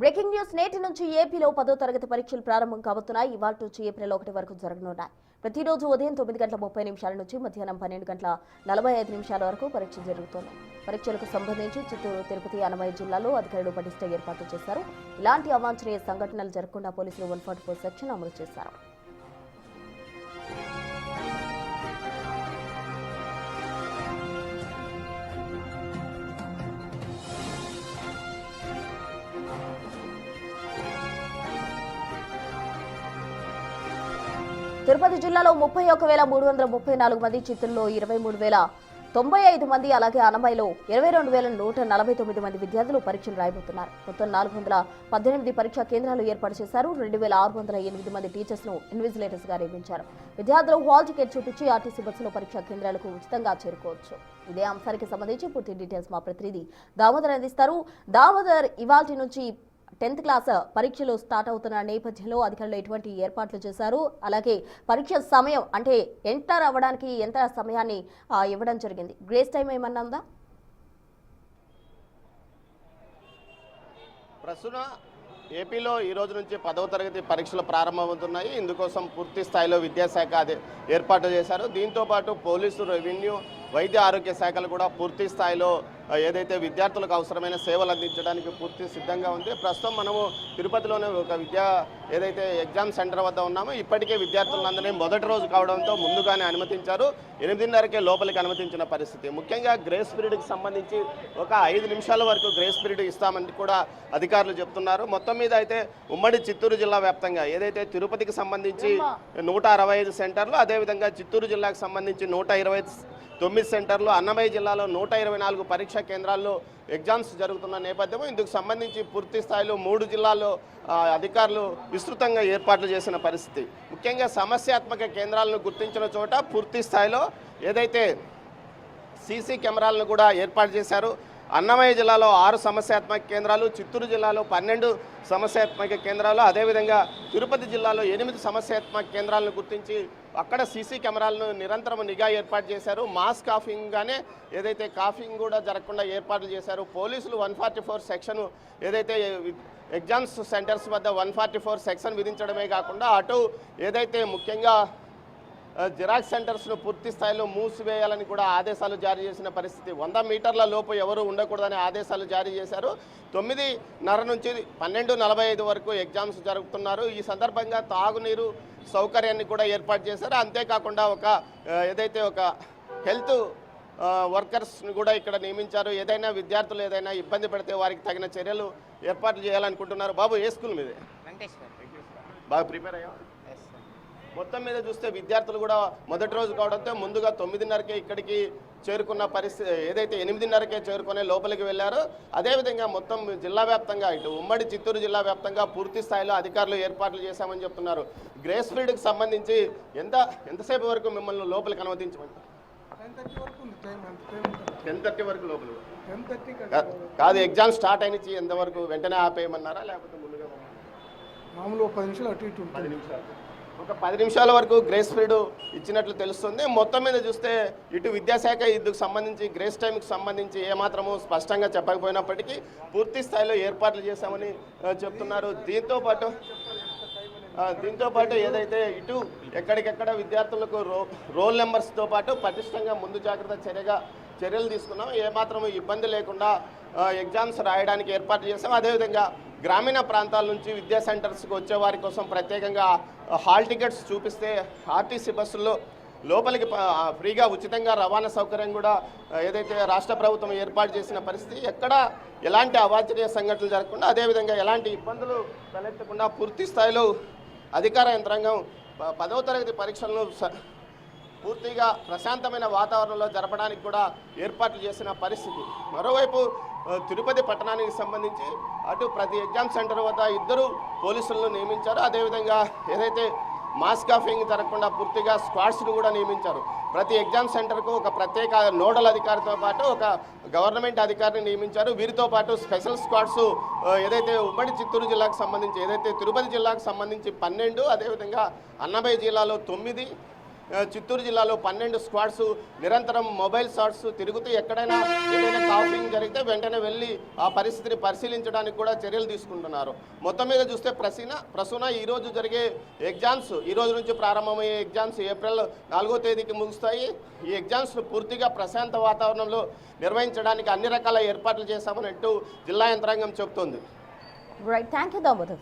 Breaking news నేటి నుంచి ఏపీలో 10వ తరగతి పరీక్షలు ప్రారంభం కాబోతున్నాయి. ఇవాళ నుంచి ఏప్రిల్ 1 వరకు జరగనున్నాయి. ప్రతిరోజు ఉదయం 9:30 నుంచి మధ్యాహ్నం 12:45 వరకు పరీక్ష జరుగుతోంది. పరీక్షలకు సంబంధించి చిత్తూరు, తిరుపతి, అన్నమయ్య జిల్లాలో అధికారులు పటిష్ట ఏర్పాట్లు చేశారు. ఇలాంటి అవాంఛనీయ సంఘటనలు జరగకుండా పోలీసులు 144 సెక్షన్ అమలు చేశారు. తిరుపతి జిల్లాలో 31,334 మంది, చిత్తూరులో 23,095 మంది, అలాగే అన్నమయ్యలో 22,149 మంది విద్యార్థులు పరీక్షలు రాయబోతున్నారు. మొత్తం 418 పరీక్షా కేంద్రాలు ఏర్పాటు చేశారు. 2,608 మంది టీచర్స్ ను ఇన్విజిలేటర్స్ గా నియమించారు. విద్యార్థులు హాల్ టికెట్ చూపించి ఆర్టీసీ బస్సులో పరీక్షా కేంద్రాలకు ఉచితంగా చేరుకోవచ్చు. ఇదే అంశానికి సంబంధించి పూర్తి డీటెయిల్స్ మా ప్రతినిధి దామోదర్ అందిస్తారు. దామోదర్, ఇవాల్టి నుంచి 10th క్లాస్ పరీక్షలు స్టార్ట్ అవుతున్న నేపథ్యంలో అధికారులు ఎటువంటి ఏర్పాట్లు చేశారు? అలాగే పరీక్ష సమయం అంటే ఎంటర్ అవ్వడానికి ఎంత సమయాన్ని ఇవ్వడం జరిగింది? గ్రేస్ టైం ఏమన్నా ఉందా? ప్రస్తుతం ఏపీలో ఈ రోజు నుంచి 10వ తరగతి పరీక్షలు ప్రారంభమవుతున్నాయి. ఇందుకోసం పూర్తి స్థాయిలో విద్యాశాఖ ఏర్పాటు చేశారు. దీంతో పాటు పోలీసు, రెవెన్యూ, వైద్య ఆరోగ్య శాఖలు కూడా పూర్తి స్థాయిలో ఏదైతే విద్యార్థులకు అవసరమైన సేవలు అందించడానికి పూర్తి సిద్ధంగా ఉంది. ప్రస్తుతం మనము తిరుపతిలోనే ఒక ఏదైతే ఎగ్జామ్ సెంటర్ వద్ద ఉన్నామో ఇప్పటికే విద్యార్థులందరినీ మొదటి రోజు కావడంతో ముందుగానే అనుమతించారు. 8:30కే లోపలికి అనుమతించిన పరిస్థితి. ముఖ్యంగా గ్రేస్ పీరియడ్కి సంబంధించి ఒక 5 నిమిషాల వరకు గ్రేస్ పీరియడ్ ఇస్తామని కూడా అధికారులు చెప్తున్నారు. మొత్తం మీద అయితే ఉమ్మడి చిత్తూరు జిల్లా వ్యాప్తంగా ఏదైతే తిరుపతికి సంబంధించి 165 సెంటర్లు, అదేవిధంగా చిత్తూరు జిల్లాకు సంబంధించి 129 సెంటర్లు, అన్నమయ్య జిల్లాలో 124 పరీక్షా కేంద్రాల్లో ఎగ్జామ్స్ జరుగుతున్న నేపథ్యం. ఇందుకు సంబంధించి పూర్తి స్థాయిలో 3 జిల్లాల్లో అధికారులు విస్తృతంగా ఏర్పాట్లు చేసిన పరిస్థితి. ముఖ్యంగా సమస్యాత్మక కేంద్రాలను గుర్తించిన చోట పూర్తి స్థాయిలో ఏదైతే సీసీ కెమెరాలను కూడా ఏర్పాటు చేశారు. అన్నమయ్య జిల్లాలో 6 సమస్యాత్మక కేంద్రాలు, చిత్తూరు జిల్లాలో 12 సమస్యాత్మక కేంద్రాలు, అదేవిధంగా తిరుపతి జిల్లాలో 8 సమస్యాత్మక కేంద్రాలను గుర్తించి అక్కడ సీసీ కెమెరాలను నిరంతరం నిఘా ఏర్పాటు చేశారు. మాస్ కాఫింగ్గానే ఏదైతే కాఫింగ్ కూడా జరగకుండా ఏర్పాట్లు చేశారు. పోలీసులు 144 సెక్షన్ ఏదైతే ఎగ్జామ్స్ సెంటర్స్ వద్ద 144 సెక్షన్ విధించడమే కాకుండా అటు ఏదైతే ముఖ్యంగా జిరాక్స్ సెంటర్స్ను పూర్తి స్థాయిలో మూసివేయాలని కూడా ఆదేశాలు జారీ చేసిన పరిస్థితి. 100 మీటర్ల లోపు ఎవరు ఉండకూడదని ఆదేశాలు జారీ చేశారు. 9:30 నుంచి 12:45 వరకు ఎగ్జామ్స్ జరుగుతున్నారు. ఈ సందర్భంగా తాగునీరు సౌకర్యాన్ని కూడా ఏర్పాటు చేశారు. అంతేకాకుండా ఏదైతే ఒక హెల్త్ వర్కర్స్ని కూడా ఇక్కడ నియమించారు. ఏదైనా విద్యార్థులు ఏదైనా ఇబ్బంది పడితే వారికి తగిన చర్యలు ఏర్పాట్లు చేయాలనుకుంటున్నారు. బాబు, ఏ స్కూల్ మీదే? బాగా ప్రిపేర్ అయ్యా? మొత్తం మీద చూస్తే విద్యార్థులు కూడా మొదటి రోజు కావడంతో ముందుగా 9:30కే ఇక్కడికి చేరుకున్న పరిస్థితి. ఏదైతే 8:30కే చేరుకునే లోపలికి వెళ్ళారో అదేవిధంగా మొత్తం జిల్లా వ్యాప్తంగా ఇటు ఉమ్మడి చిత్తూరు జిల్లా వ్యాప్తంగా పూర్తి స్థాయిలో అధికారులు ఏర్పాట్లు చేశామని చెప్తున్నారు. గ్రేస్ పీరియడ్కి సంబంధించి ఎంతసేపు వరకు మిమ్మల్ని లోపలికి అనుమతించమంటారు? 10:30 వరకు లోపల కాదు. ఎగ్జామ్ స్టార్ట్ అయినచి ఎంతవరకు వెంటనే ఆపేయమన్నారా లేకపోతే ముందుగా? మామూలుగా 10 నిమిషాలు అటు ఇటు 10 నిమిషాలు, ఒక 10 నిమిషాల వరకు గ్రేస్ పీరియడ్ ఇచ్చినట్లు తెలుస్తుంది. మొత్తం మీద చూస్తే ఇటు విద్యాశాఖ ఇందుకు సంబంధించి గ్రేస్ టైంకి సంబంధించి ఏమాత్రము స్పష్టంగా చెప్పకపోయినప్పటికీ పూర్తి స్థాయిలో ఏర్పాట్లు చేశామని చెప్తున్నారు. దీంతో పాటు ఏదైతే ఇటు ఎక్కడికెక్కడ విద్యార్థులకు రోల్ నెంబర్స్తో పాటు పటిష్టంగా ముందు జాగ్రత్త చర్యలు తీసుకున్నాం. ఏమాత్రం ఇబ్బంది లేకుండా ఎగ్జామ్స్ రాయడానికి ఏర్పాటు చేస్తాం. అదేవిధంగా గ్రామీణ ప్రాంతాల నుంచి విద్యా సెంటర్స్కి వచ్చే వారి కోసం ప్రత్యేకంగా హాల్ టికెట్స్ చూపిస్తే ఆర్టీసీ బస్సుల్లో లోపలికి ఫ్రీగా ఉచితంగా రవాణా సౌకర్యం కూడా ఏదైతే రాష్ట్ర ప్రభుత్వం ఏర్పాటు చేసిన పరిస్థితి. ఎక్కడ ఎలాంటి అవాంఛనీయ సంఘటనలు జరగకుండా అదేవిధంగా ఎలాంటి ఇబ్బందులు తలెత్తకుండా పూర్తి స్థాయిలో అధికార యంత్రాంగం 10వ తరగతి పరీక్షలను పూర్తిగా ప్రశాంతమైన వాతావరణంలో జరపడానికి కూడా ఏర్పాట్లు చేసిన పరిస్థితి. మరోవైపు తిరుపతి పట్టణానికి సంబంధించి అటు ప్రతి ఎగ్జామ్ సెంటర్ వద్ద 2 పోలీసులను నియమించారు. అదేవిధంగా ఏదైతే మాస్ కాఫింగ్ జరగకుండా పూర్తిగా స్క్వాడ్స్ను కూడా నియమించారు. ప్రతి ఎగ్జామ్ సెంటర్కు ఒక ప్రత్యేక నోడల్ అధికారితో పాటు ఒక గవర్నమెంట్ అధికారిని నియమించారు. వీరితో పాటు స్పెషల్ స్క్వాడ్స్ ఏదైతే ఉమ్మడి చిత్తూరు జిల్లాకు సంబంధించి ఏదైతే తిరుపతి జిల్లాకు సంబంధించి 12, అదేవిధంగా అన్నమయ్య జిల్లాలో 9, చిత్తూరు జిల్లాలో 12 స్క్వాడ్స్ నిరంతరం మొబైల్ షాట్స్ తిరుగుతూ ఎక్కడైనా ఏదైనా కాఫింగ్ జరిగితే వెంటనే వెళ్ళి ఆ పరిస్థితిని పరిశీలించడానికి కూడా చర్యలు తీసుకుంటున్నారు. మొత్తం మీద చూస్తే ప్రసూన ఈరోజు జరిగే ఎగ్జామ్స్, ఈ రోజు నుంచి ప్రారంభమయ్యే ఎగ్జామ్స్ ఏప్రిల్ 4వ తేదీకి ముగుస్తాయి. ఈ ఎగ్జామ్స్ పూర్తిగా ప్రశాంత వాతావరణంలో నిర్వహించడానికి అన్ని రకాల ఏర్పాట్లు చేశామన్నట్టు జిల్లా యంత్రాంగం చెబుతోంది. Right, thank you Damodar.